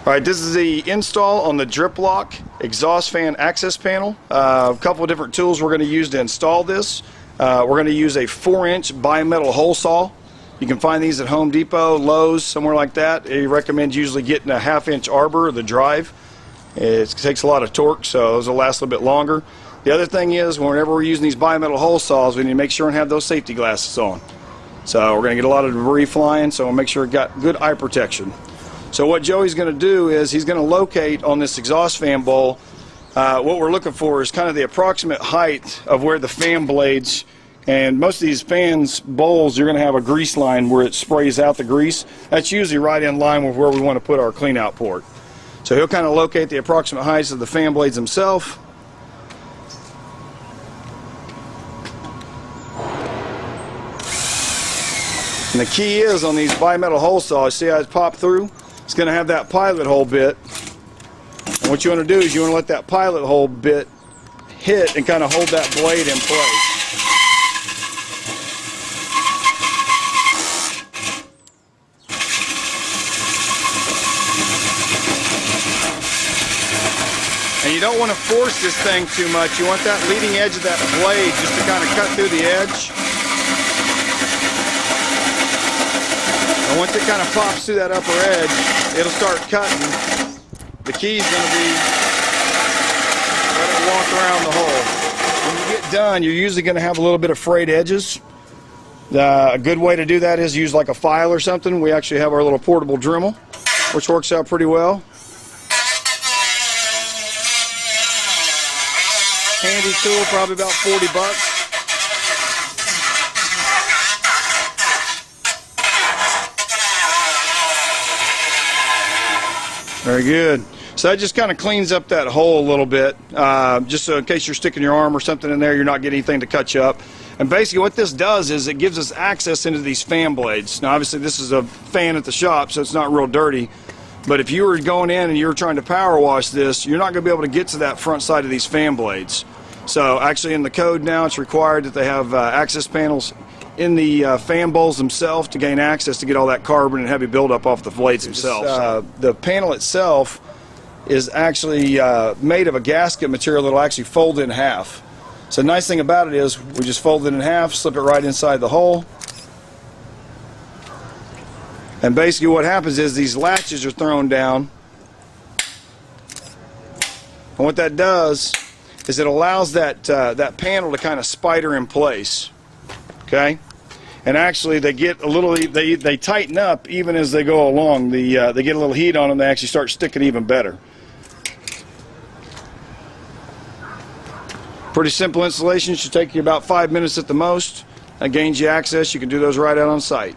Alright, this is the install on the Driploc exhaust fan access panel. A couple of different tools we're going to use to install this. We're going to use a 4-inch bimetal hole saw. You can find these at Home Depot, Lowe's, somewhere like that. I recommend usually getting a 1/2-inch arbor, the drive. It takes a lot of torque, so those will last a little bit longer. The other thing is, whenever we're using these bimetal hole saws, we need to make sure and have those safety glasses on. So we're going to get a lot of debris flying, so we'll make sure it got good eye protection. So what Joey's going to do is he's going to locate on this exhaust fan bowl. What we're looking for is kind of the approximate height of where the fan blades, and most of these fans bowls, you're going to have a grease line where it sprays out the grease. That's usually right in line with where we want to put our clean out port. So he'll kind of locate the approximate heights of the fan blades himself. And the key is on these bimetal hole saws, see how it's popped through? It's going to have that pilot hole bit. And what you want to do is you want to let that pilot hole bit hit and kind of hold that blade in place. And you don't want to force this thing too much. You want that leading edge of that blade just to kind of cut through the edge. And once it kind of pops through that upper edge, it'll start cutting. The key is going to be let it walk around the hole. When you get done, you're usually going to have a little bit of frayed edges. A good way to do that is use like a file or something. We actually have our little portable Dremel, which works out pretty well. Handy tool, probably about 40 bucks. Very good. So that just kind of cleans up that hole a little bit, just so in case you're sticking your arm or something in there, you're not getting anything to cut you up. And basically what this does is it gives us access into these fan blades. Now obviously this is a fan at the shop, so it's not real dirty. But if you were going in and you were trying to power wash this, you're not going to be able to get to that front side of these fan blades. So actually in the code now it's required that they have access panels in the fan bowls themselves to gain access to get all that carbon and heavy buildup off the blades themselves. The panel itself is actually made of a gasket material that will actually fold in half. So the nice thing about it is we just fold it in half, slip it right inside the hole. And basically what happens is these latches are thrown down. And what that does is it allows that, that panel to kind of spider in place. Okay? And actually they get a little, they tighten up even as they go along. They get a little heat on them, they actually start sticking even better. Pretty simple installation, should take you about 5 minutes at the most. That gains you access, you can do those right out on site.